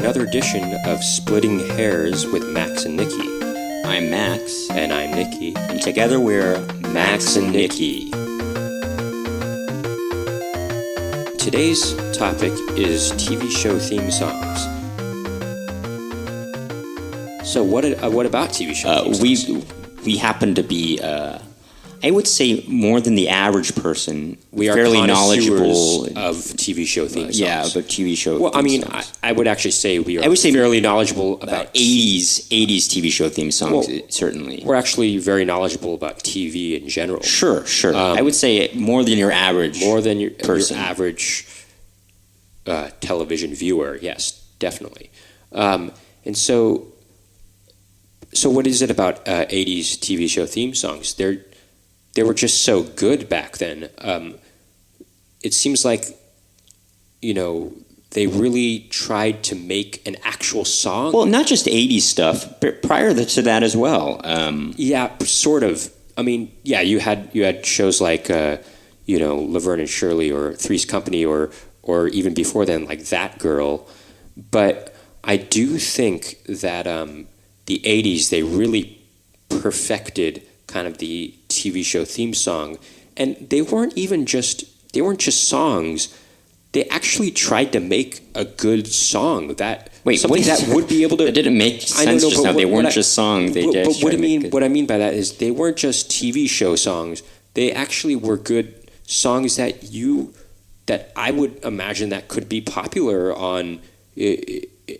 another edition of Splitting Hairs with Max and Nicky. I'm Max. And I'm Nicky. And together we're Max and Nicky. Today's topic is TV show theme songs. So what about TV show theme songs? We happen to be, I would say, more than the average person. We are fairly knowledgeable of TV show theme songs. Yeah, but TV show. Well, theme songs. I would actually say we are fairly knowledgeable about 80s TV show theme songs. Certainly, we're actually very knowledgeable about TV in general. Sure. I would say more than your average, your average television viewer. Yes, definitely. And so what is it about 80s TV show theme songs? They were just so good back then. It seems like, they really tried to make an actual song. Well, not just 80s stuff, but prior to that as well. Yeah, sort of. I mean, yeah, you had shows like, Laverne and Shirley or Three's Company or even before then, like That Girl. But I do think that the 80s, they really perfected kind of the TV show theme song, and they weren't just songs. They actually tried to make a good song that would be able to. That didn't make sense just now. They weren't just songs. What I mean by that is they weren't just TV show songs. They actually were good songs that I would imagine that could be popular on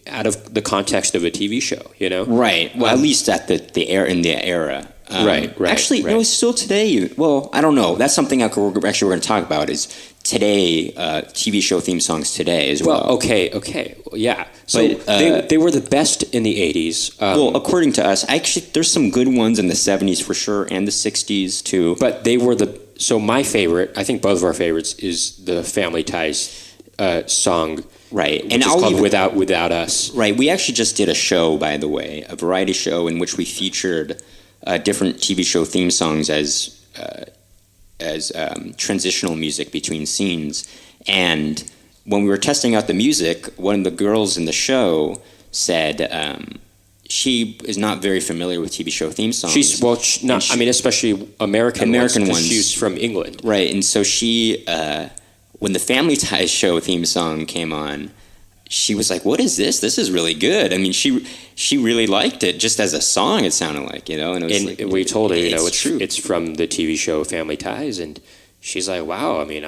out of the context of a TV show. Right. Well, at least at the era. Right. Actually, right. No, it's still today. Well, I don't know. That's something we're going to talk about is today, TV show theme songs today as well. Well, okay. Yeah. So they were the best in the 80s. Well, according to us, actually, there's some good ones in the 70s for sure and the 60s too. But they were so my favorite, I think both of our favorites, is the Family Ties song. Right. And it's called Without Us. Right. We actually just did a show, by the way, a variety show in which we featured different TV show theme songs as transitional music between scenes. And when we were testing out the music, one of the girls in the show said she is not very familiar with TV show theme songs. Especially American ones. She's from England. Right, and so she, when the Family Ties show theme song came on, she was like, "What is this? This is really good." I mean, she really liked it just as a song. It sounded like, And it was we told her, it's true. It's from the TV show Family Ties, and she's like, "Wow, I mean,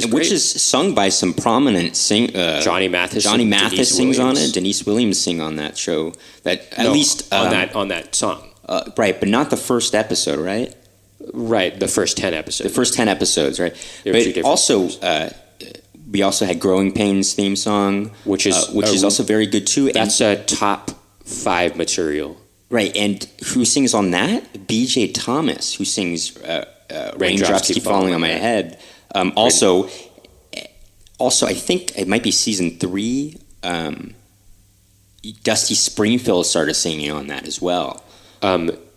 which is sung by some prominent Johnny Mathis. Johnny Mathis sings on it. Denise Williams sing on that show. On that song. Right, but not the first episode, right? Right, the first 10 episodes. The first 10 episodes, right? But also, we also had Growing Pains theme song, which is also very good too. That's a top 5 material. Right, and who sings on that? B.J. Thomas, who sings Raindrops Keep Falling on My Head. Also, I think it might be season 3. Dusty Springfield started singing on that as well.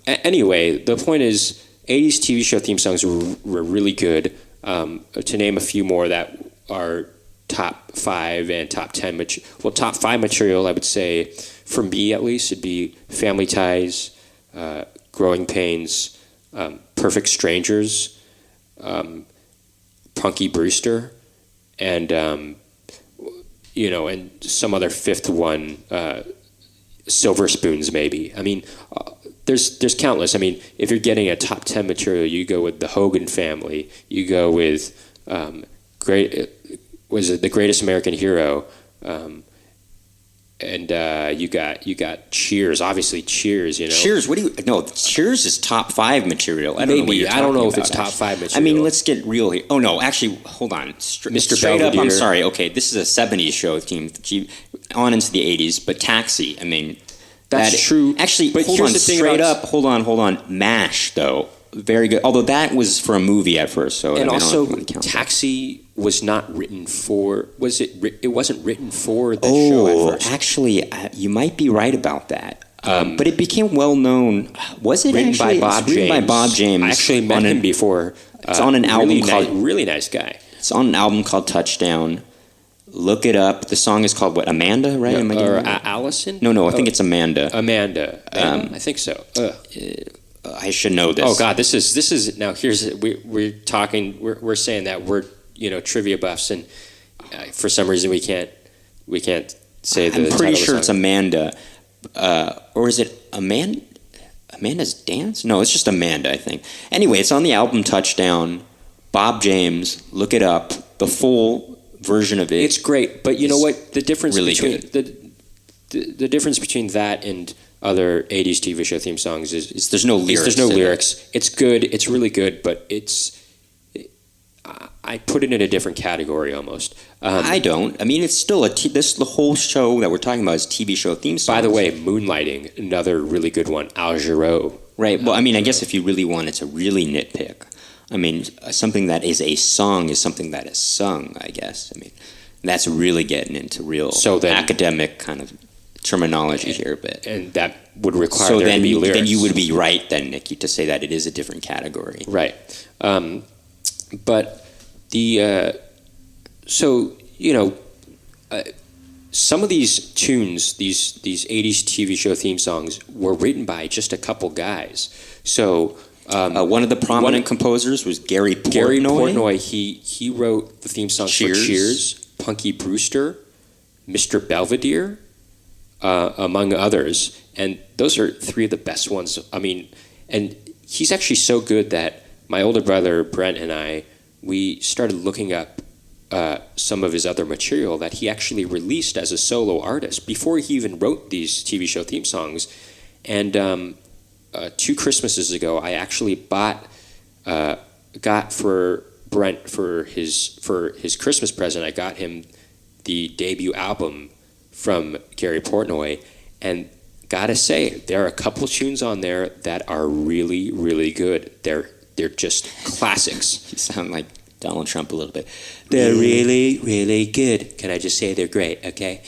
Anyway, the point is, 80s TV show theme songs were really good. To name a few more that are top 5 and top 10. Top 5 material, I would say, for me at least, it'd be Family Ties, Growing Pains, Perfect Strangers, Punky Brewster, and and some other fifth one, Silver Spoons maybe. I mean, there's countless. I mean, if you're getting a top 10 material, you go with the Hogan Family, you go with The Greatest American Hero, and you got Cheers, obviously Cheers. Cheers. Cheers is top 5 material. I don't know if it's top 5 material. I mean, let's get real here. Oh no, actually, hold on. Mr. Straight Belvedere. up, I'm sorry. Okay, this is a 70s show team on into the 80s, but Taxi. I mean, that's true. Actually, but hold on. Straight up, hold on. MASH though, very good. Although that was for a movie at first, so and also Taxi. Was not written for. Was it? It wasn't written for the show at first. Actually, you might be right about that. But it became well known. Was it written by Bob James? Written by Bob James. I actually met him before. It's on an album called really nice guy. It's on an album called Touchdown. Look It Up. The song is called what? Amanda, right? No, or Allison? No, I think it's Amanda. Amanda. I think so. I should know this. Oh God, this is now. We're talking. We're saying that we're trivia buffs, and for some reason we can't say the. I'm pretty sure it's Amanda, or is it Amanda? Amanda's Dance? No, it's just Amanda, I think. Anyway, it's on the album Touchdown. Bob James, Look It Up. The full version of it. It's great, but you know what? The difference really between good. the difference between that and other '80s TV show theme songs is there's no lyrics. There's no lyrics. It's good. It's really good, but I put it in a different category almost. I don't. I mean, it's still the whole show that we're talking about is TV show theme songs. By the way, Moonlighting, another really good one. Al Jarreau. Right. Well, I mean, I guess if you really wanted to really nitpick, I mean, something that is a song is something that is sung, I guess. I mean, that's really getting into real academic kind of terminology here. And that would require there to be lyrics. Then you would be right then, Nicky, to say that it is a different category. Right. But some of these tunes, these 80s TV show theme songs, were written by just a couple guys. So one of the prominent composers was Gary Portnoy. Gary Portnoy, he wrote the theme song for Cheers, Punky Brewster, Mr. Belvedere, among others. And those are three of the best ones. I mean, and he's actually so good that my older brother, Brent, and we started looking up some of his other material that he actually released as a solo artist before he even wrote these TV show theme songs. And 2 Christmases ago, I actually got for Brent for his Christmas present. I got him the debut album from Gary Portnoy, and gotta say, there are a couple tunes on there that are really, really good. They're just classics. You sound like Donald Trump a little bit. They're really, really good. Can I just say they're great? Okay,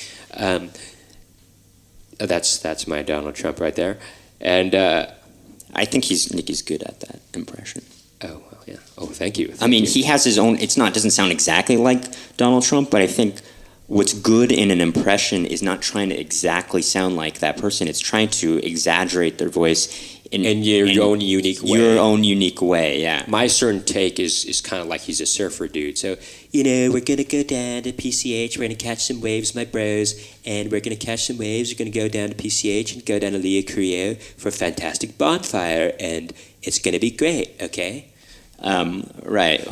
that's my Donald Trump right there, and I think Nicky's good at that impression. Oh well, yeah. Oh, thank you. I mean, he has his own. Doesn't sound exactly like Donald Trump, but I think what's good in an impression is not trying to exactly sound like that person. It's trying to exaggerate their voice in your own unique way. Your own unique way, yeah. My certain take is kind of like he's a surfer dude. So, we're going to go down to PCH. We're going to catch some waves, my bros. And we're going to catch some waves. We're going to go down to PCH and go down to Lea Carrillo for a fantastic bonfire. And it's going to be great, okay? Right.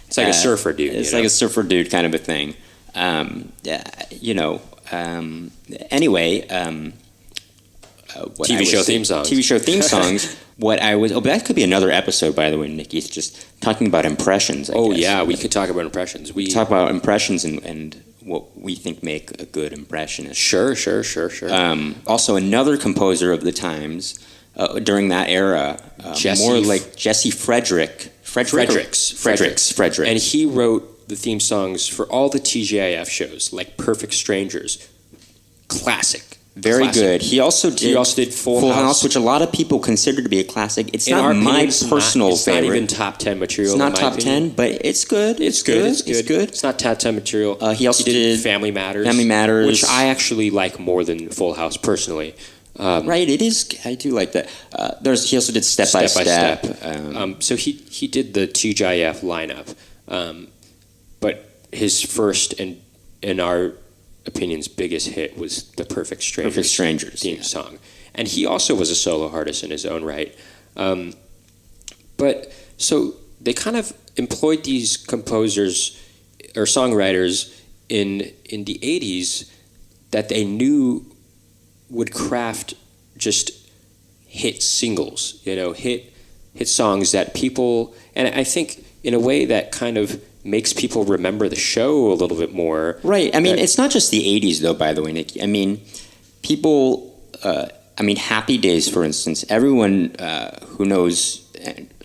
It's like a surfer dude. It's like a surfer dude kind of a thing. Anyway, TV show theme songs. TV show theme songs. But that could be another episode, by the way, Nicky. It's just talking about impressions. I guess. Yeah, we could talk about impressions. We talk about impressions and what we think make a good impressionist. Sure. Also, another composer of the times during that era, more like Jesse Fredericks. And he wrote the theme songs for all the TGIF shows, like Perfect Strangers. Classic. Very good. He also did Full House, which a lot of people consider to be a classic. It's not my personal favorite. It's not even top 10 material. It's not top 10, but it's good. It's good. It's not top 10 material. He also did Family Matters. Which I actually like more than Full House personally. Right, it is. I do like that. He also did Step by Step. So he did the TGIF lineup, but his first and in our opinion's biggest hit was the Perfect Strangers theme song, and he also was a solo artist in his own right. But so they kind of employed these composers or songwriters in the 80s that they knew would craft just hit singles, hit songs that people, and I think in a way that kind of makes people remember the show a little bit more. Right. I mean, it's not just the 80s, though, by the way, Nicky. I mean, people, Happy Days, for instance, everyone who knows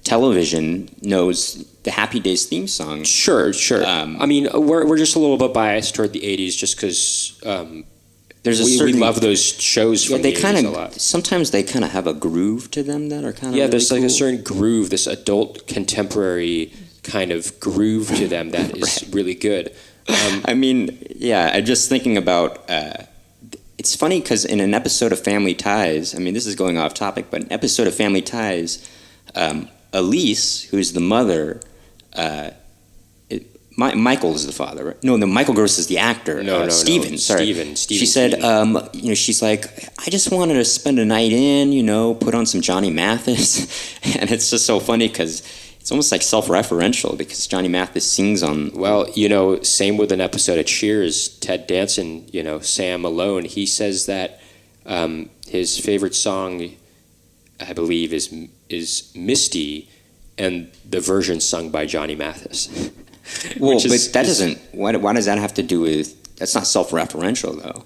television knows the Happy Days theme song. Sure. We're just a little bit biased toward the 80s just because we love those shows from the 80s a lot. Sometimes they kind of have a groove to them that are kind of really there's cool. Like a certain groove, this adult contemporary kind of groove to them that is really good. I mean, yeah, I'm just thinking about. It's funny because in an episode of Family Ties, I mean, this is going off topic, but an episode of Family Ties, Elise, who's the mother, Michael is the father, right? No, Michael Gross is the actor. Steven, sorry. Steven. She said, she's like, I just wanted to spend a night in, put on some Johnny Mathis. And it's just so funny because it's almost like self-referential because Johnny Mathis sings on... Well, same with an episode of Cheers, Ted Danson, Sam Malone, he says that his favorite song, I believe, is Misty, and the version sung by Johnny Mathis. Well, but that doesn't... Why does that have to do with... That's not self-referential, though.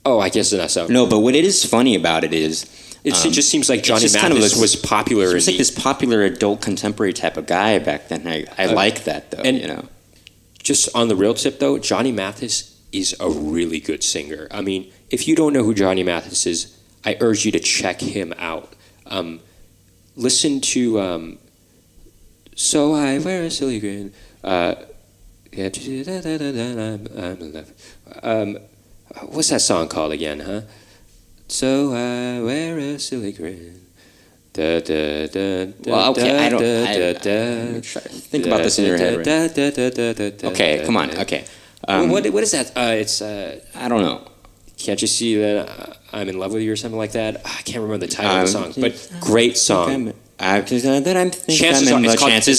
Oh, I guess that's so. No, but what it is funny about it is... It just seems like Johnny Mathis was popular. It's like this popular adult contemporary type of guy back then. I like that, though, and just on the real tip, though, Johnny Mathis is a really good singer. I mean, if you don't know who Johnny Mathis is, I urge you to check him out. Listen to So I Wear a Silly Grin. What's that song called again, huh? So I wear a silly grin. Well, okay, I don't think about this in your head. Right? Okay, come on. Okay. What is that? It's I don't know. Can't you see that I'm in love with you or something like that? I can't remember the title of the song, but great song. Chances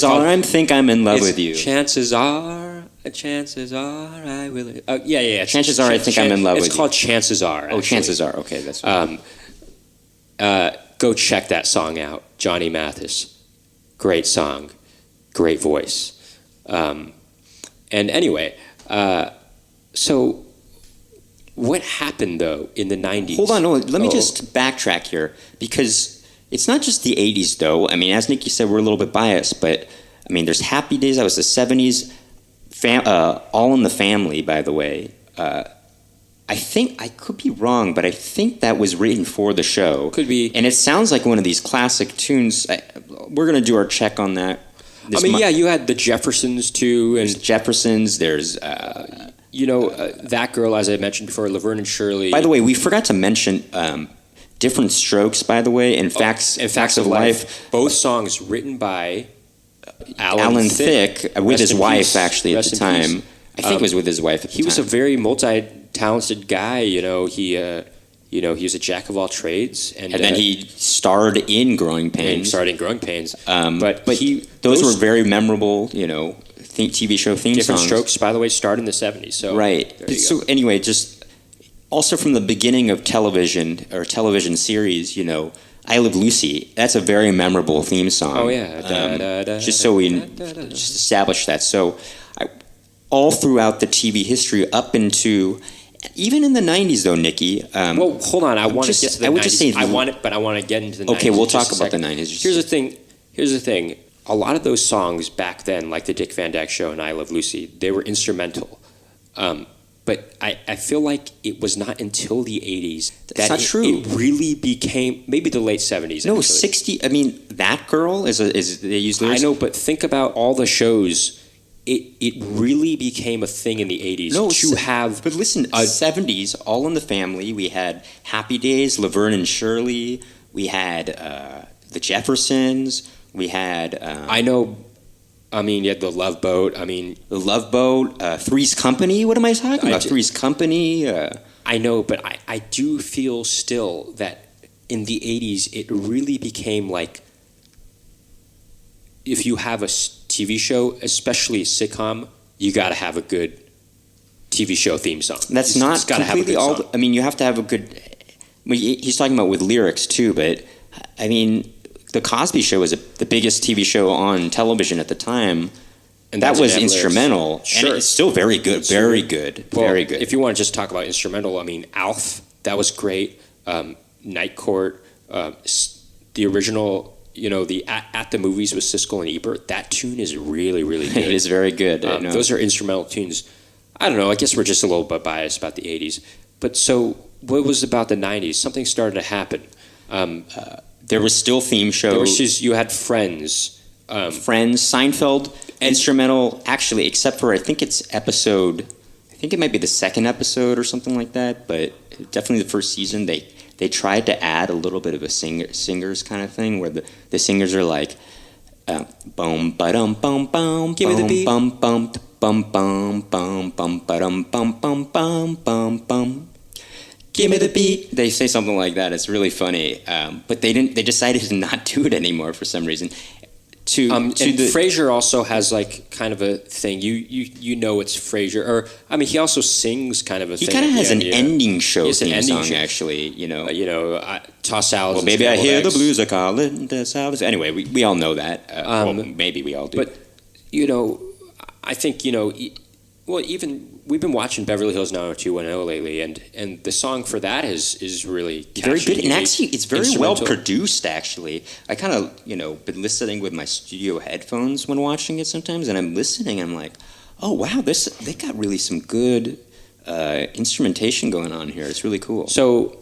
are I'm in love with you. Chances are I will. Yeah. Chances are I think I'm in love with you. It's called Chances Are. Actually. Oh, Chances Are. Okay, that's right. Go check that song out. Johnny Mathis. Great song. Great voice. And anyway, so what happened, though, in the 90s? Hold on. Let me just backtrack here because... It's not just the 80s, though. I mean, as Nicky said, we're a little bit biased, but, I mean, there's Happy Days. That was the 70s. All in the Family, by the way. I think, I could be wrong, but I think that was written for the show. Could be. And it sounds like one of these classic tunes. We're going to do our check on that. You had the Jeffersons, too. There's Jeffersons. There's... that girl, as I mentioned before, Laverne and Shirley. By the way, we forgot to mention... Different Strokes, by the way, and Facts of Life. Both songs written by Alan Thicke with his wife, actually, at the time. I think it was with his wife at the time. He was a very multi-talented guy. He was a jack of all trades. And then he starred in Growing Pains. But those were very memorable, TV show theme Different songs. Strokes, by the way, started in the 70s. So right. So anyway, just... Also, from the beginning of television or television series, I Love Lucy. That's a very memorable theme song. Oh yeah, just so we just establish that. So, all throughout the TV history, up into even in the '90s, though, Nicky. Well, hold on. I want to get to the 90s. I would just say I want to get into the 90s. Okay, we'll talk about the '90s. Here's the thing. A lot of those songs back then, like the Dick Van Dyke Show and I Love Lucy, they were instrumental. But I feel like it was not until the 80s that it really became, maybe the late 70s. No, actually. 60, I mean, That Girl is they use lyrics. I know, but think about all the shows. It really became a thing in the 80s But listen, 70s, All in the Family, we had Happy Days, Laverne and Shirley, we had the Jeffersons, we had... I know... you had The Love Boat. The Love Boat, Three's Company. What am I talking about? Three's Company. I know, but I do feel still that in the 80s, it really became like if you have a TV show, especially a sitcom, you got to have a good TV show theme song. That's not completely all. You have to have a good... he's talking about with lyrics, too, but, The Cosby Show was the biggest TV show on television at the time, and that was instrumental. Sure. And it's still very good, very good. If you want to just talk about instrumental, Alf, that was great. Night Court, the original, the At the Movies with Siskel and Ebert, that tune is really, really good. It is very good. Those are instrumental tunes. I don't know, I guess we're just a little bit biased about the 80s. But so, what was about the 90s? Something started to happen. There was still theme shows. You had Friends. Friends, Seinfeld. instrumental, actually, except for I think it might be the second episode or something like that, but definitely the first season, they tried to add a little bit of a singers kind of thing, where the singers are like, boom, ba-dum, bum, bum, give me the beat, bum, bum, bum, bum, bum, bum, ba-dum, bum, bum, bum, bum, bum. Give me the beat. They say something like that. It's really funny, but they didn't. They decided to not do it anymore for some reason. And Frasier also has like kind of a thing. You know it's Frasier, or I mean he also sings kind of a thing. He kind of has an ending show theme song, show. Actually. Toss salads. Well, maybe I hear eggs. The blues are calling the salads. Anyway, we all know that. Well, maybe we all do. But I think even we've been watching Beverly Hills 90210 lately, and the song for that is really catchy, very good, and actually it's very well instrumental. Produced. Actually, I kind of been listening with my studio headphones when watching it sometimes, and I'm listening. And I'm like, oh wow, they got really some good instrumentation going on here. It's really cool. So,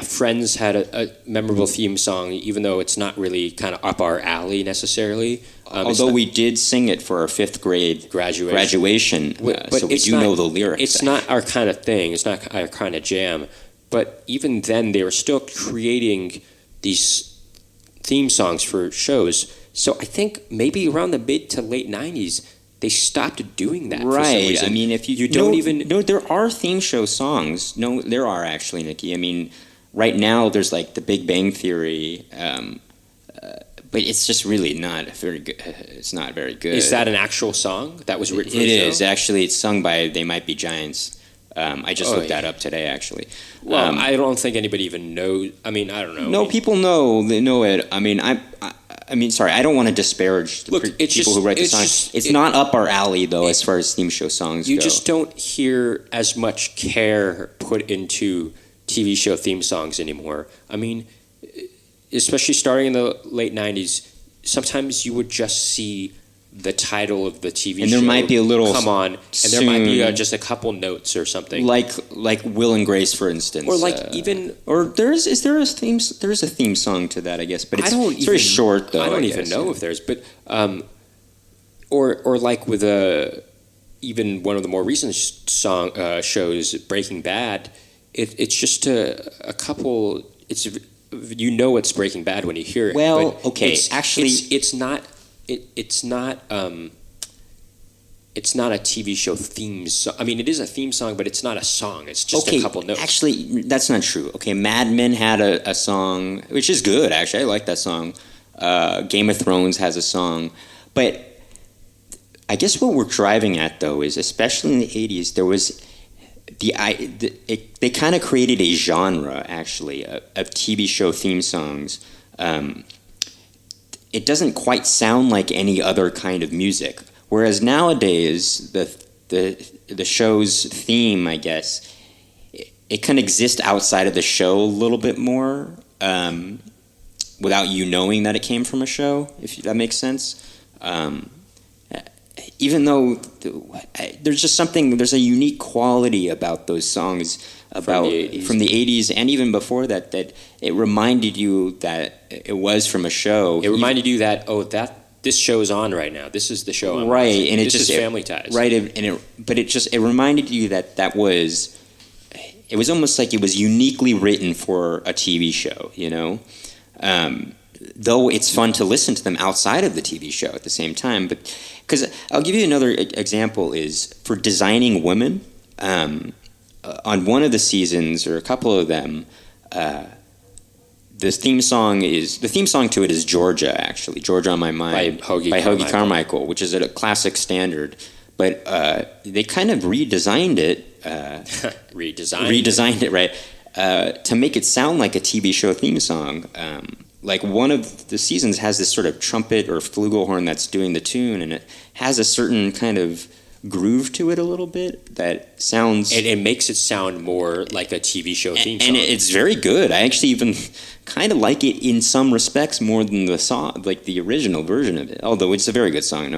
Friends had a memorable theme song, even though it's not really kind of up our alley necessarily. Although we did sing it for our 5th grade graduation, so we do know the lyrics. It's not our kind of thing. It's not our kind of jam. But even then, they were still creating these theme songs for shows. So I think maybe around the mid to late 90s, they stopped doing that. Right. For some reason. I mean, if you don't even... No, there are theme show songs. No, there are actually, Nicky. I mean, right now there's like The Big Bang Theory, but it's just really not very good. It's not very good. Is that an actual song that was written for the show? It is. Actually, it's sung by They Might Be Giants. I just looked that up today, actually. Well, I don't think anybody even knows. I mean, I don't know. No, people know. They know it. I mean, sorry, I don't want to disparage the people who write the songs. It's not up our alley, though, as far as theme show songs go. You just don't hear as much care put into TV show theme songs anymore. I mean, especially starting in the late 90s, sometimes you would just see the title of the TV show. And there might be a little come on, and there might be just a couple notes or something. Like Will and Grace, for instance. Or there is a theme song to that, I guess, but it's very short though. I don't even know if there's, but or like with even one of the more recent shows, Breaking Bad. It's just a couple. It's it's Breaking Bad when you hear it. Well, but okay, actually, it's not. It's not a TV show theme song. I mean, it is a theme song, but it's not a song. It's just a couple notes. Actually, that's not true. Okay, Mad Men had a song, which is good, actually. I like that song. Game of Thrones has a song. But I guess what we're driving at, though, is especially in the 80s, there was... they kind of created a genre, actually, of TV show theme songs. It doesn't quite sound like any other kind of music. Whereas nowadays, the show's theme, I guess, it can exist outside of the show a little bit more, without you knowing that it came from a show, if that makes sense. Even though there's a unique quality about those songs from the 80s and even before that it reminded you that it was from a show. It reminded you that this show is on right now. This is the show I'm watching. And this is Family Ties. Right, it reminded you that was almost like it was uniquely written for a TV show, though it's fun to listen to them outside of the TV show at the same time. But because I'll give you another example is for Designing Women. On one of the seasons, or a couple of them, the theme song to it is Georgia, actually. Georgia on My Mind by Hoagy Carmichael, which is a classic standard. But they kind of redesigned it. Redesigned it, right, to make it sound like a TV show theme song. Like one of the seasons has this sort of trumpet or flugelhorn that's doing the tune, and it has a certain kind of groove to it a little bit that sounds... And it makes it sound more like a TV show theme song. And it's very good. I actually even kind of like it in some respects more than the song, like the original version of it, although it's a very good song.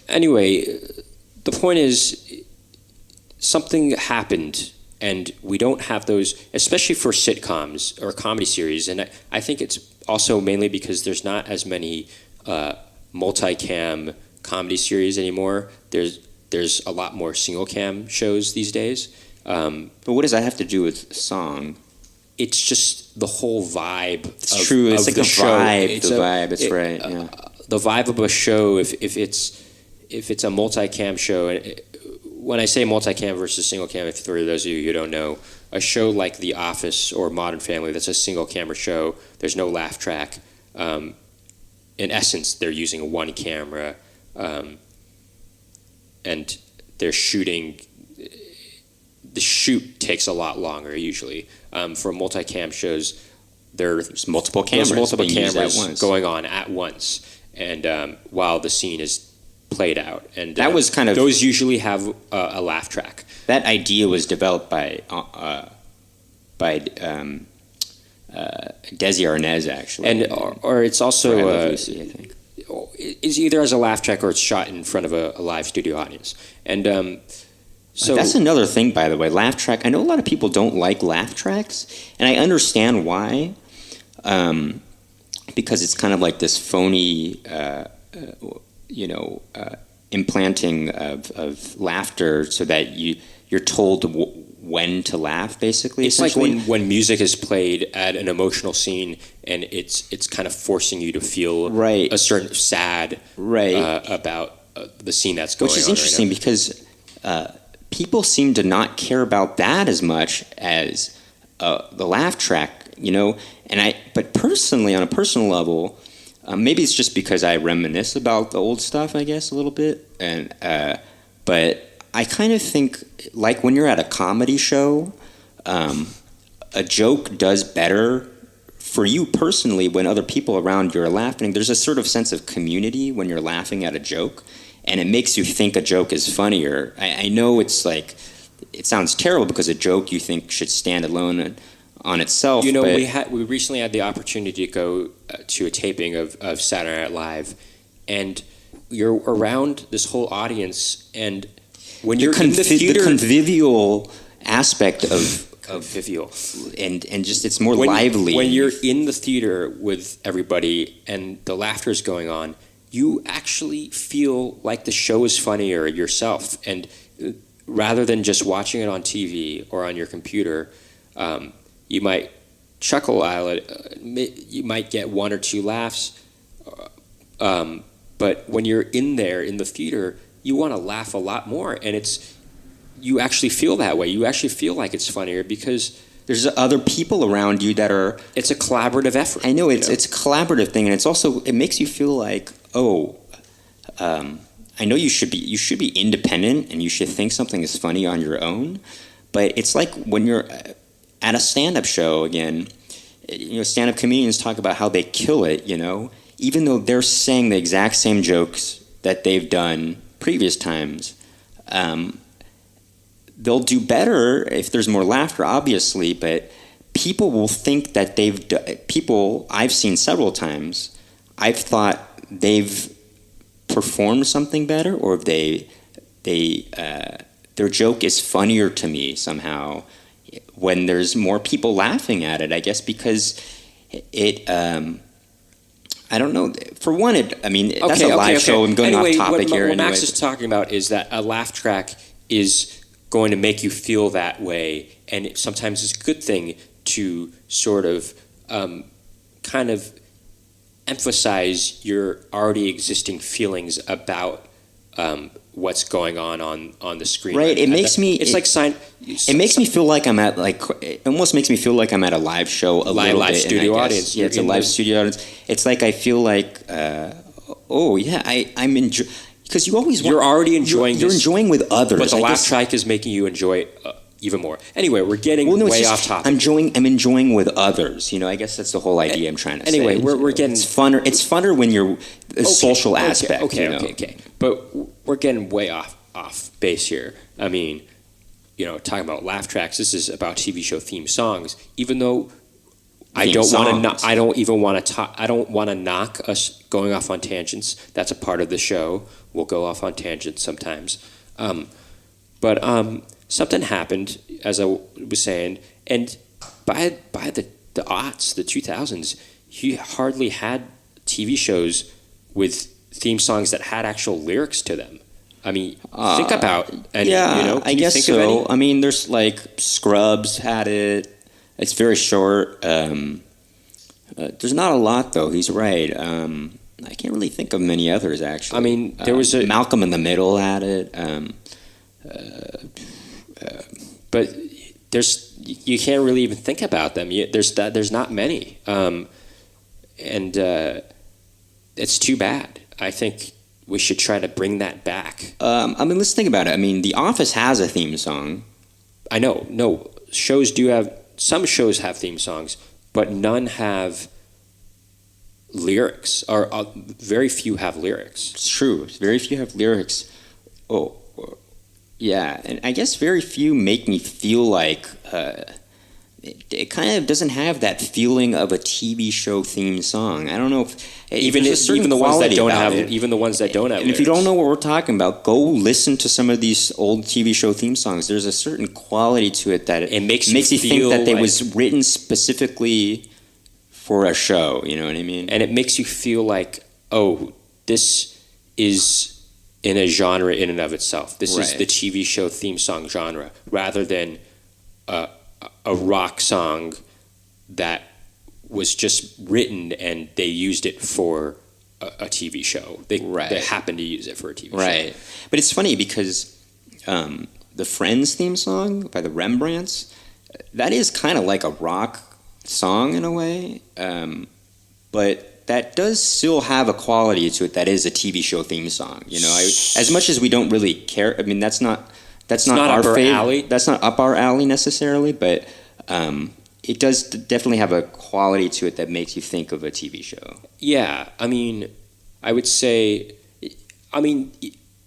Anyway, the point is, something happened, and we don't have those, especially for sitcoms or comedy series, and I think it's also mainly because there's not as many multicam comedy series anymore. There's a lot more single cam shows these days. But what does that have to do with song? It's just the whole vibe. It's true. It's like the a show. vibe. It's the vibe. It's right. Yeah. The vibe of a show. If it's a multicam show, when I say multicam versus single cam, if for those of you who don't know, a show like The Office or Modern Family, that's a single camera show. There's no laugh track. In essence, they're using one camera, and they're shooting. The shoot takes a lot longer usually. For multicam shows, there's multiple cameras going on at once, and while the scene is played out, and that was kind of those usually have a laugh track. That idea was developed by Desi Arnaz, actually, and or it's also Lucy, I think. It's either as a laugh track or it's shot in front of a live studio audience, and so that's another thing, by the way. Laugh track. I know a lot of people don't like laugh tracks, and I understand why, because it's kind of like this phony, implanting of laughter, so that you're told when to laugh. Basically, it's like when music is played at an emotional scene, and it's kind of forcing you to feel a certain sad about the scene that's going on. Which is interesting right because people seem to not care about that as much as the laugh track, but personally, on a personal level, maybe it's just because I reminisce about the old stuff, I guess, a little bit, but I kind of think, like when you're at a comedy show, a joke does better for you personally when other people around you are laughing. There's a sort of sense of community when you're laughing at a joke, and it makes you think a joke is funnier. I know it's like, it sounds terrible because a joke you think should stand alone on itself. We recently had the opportunity to go to a taping of Saturday Night Live, and you're around this whole audience, and when you're in the theater, the convivial aspect of convivial, and just it's more lively. When you're in the theater with everybody and the laughter is going on, you actually feel like the show is funnier yourself, and rather than just watching it on TV or on your computer, you might chuckle at it. You might get one or two laughs, but when you're in there in the theater, you want to laugh a lot more, and you actually feel that way. You actually feel like it's funnier because there's other people around you that are. It's a collaborative effort. I know it's a collaborative thing, and it's also, it makes you feel like, I know you should be independent and you should think something is funny on your own, but it's like when you're at a stand-up show again. Stand-up comedians talk about how they kill it. Even though they're saying the exact same jokes that they've done previous times. They'll do better if there's more laughter, obviously, but people will think that people I've seen several times, I've thought they've performed something better, or their joke is funnier to me somehow when there's more people laughing at it, I guess, because it I don't know. For one, that's a live show. I'm going off topic here. What Max is talking about is that a laugh track is going to make you feel that way, and sometimes it's a good thing to sort of kind of emphasize your already existing feelings about what's going on the screen. Right. It makes me. It's like sign. It makes me feel like I'm at it almost makes me feel like I'm at a live show, live studio audience. Yeah, it's a live studio audience. It's like I feel like, I'm enjoying, because you're already enjoying. You're enjoying with others, but the laugh track is making you enjoy it even more. Anyway, we're getting way off topic. I'm enjoying with others. I guess that's the whole idea I'm trying to say. Anyway, we're getting. It's funner. It's funner when you're social aspect. Okay. But we're getting way off base here. I mean, talking about laugh tracks. This is about TV show theme songs. Even though I don't want to knock us going off on tangents. That's a part of the show. We'll go off on tangents sometimes. But something happened, as I was saying, and by the aughts, the 2000s, you hardly had TV shows with theme songs that had actual lyrics to them. I mean, think about any, yeah, you know? I guess think so. of any? I mean, there's like Scrubs had it. It's very short. There's not a lot though. He's right. I can't really think of many others actually. I mean, there was a Malcolm in the Middle had it. But you can't really even think about them. There's not many, and it's too bad. I think we should try to bring that back. I mean, let's think about it. I mean, The Office has a theme song. I know, no, some shows have theme songs, but none have lyrics, or very few have lyrics. It's true. Very few have lyrics. Oh, yeah, and I guess very few make me feel like it kind of doesn't have that feeling of a TV show theme song. I don't know if even the ones that don't have And if you don't know what we're talking about, go listen to some of these old TV show theme songs. There's a certain quality to it that it makes you think that it was written specifically for a show. You know what I mean? And it makes you feel like, oh, this is in a genre in and of itself. This is the TV show theme song genre, rather than a rock song that was just written and they used it for a TV show. They happened to use it for a TV show. Right. But it's funny because the Friends theme song by the Rembrandts, that is kind of like a rock song in a way, but that does still have a quality to it that is a TV show theme song. You know, as much as we don't really care. I mean, that's not our up our alley. That's not up our alley necessarily, but it does definitely have a quality to it that makes you think of a TV show. Yeah, I mean, I would say, I mean,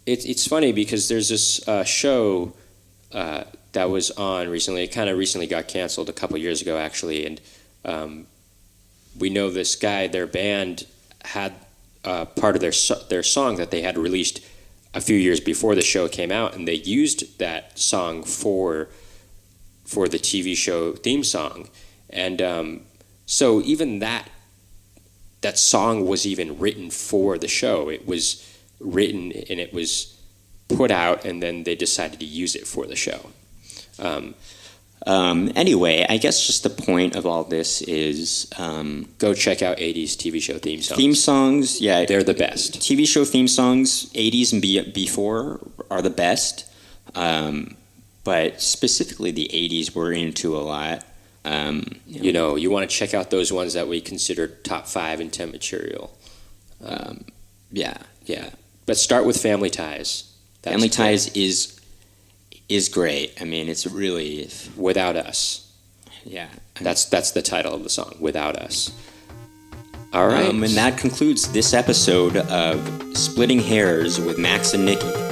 it's funny because there's this show that was on recently. It kind of recently got canceled a couple years ago, actually, and we know this guy. Their band had part of their song that they had released a few years before the show came out, and they used that song for the TV show theme song, and so even that song was even written for the show. It was written and it was put out, and then they decided to use it for the show. Anyway, I guess just the point of all this is go check out 80s TV show theme songs. Theme songs, yeah. They're the best. TV show theme songs, 80s and before, are the best. But specifically the 80s we're into a lot. You know, you want to check out those ones that we consider top 5 in 10 material. Yeah. But start with Family Ties. Family Ties is great. I mean, it's really... Without Us. Yeah. That's the title of the song, Without Us. All right. And that concludes this episode of Splitting Hairs with Max and Nicky.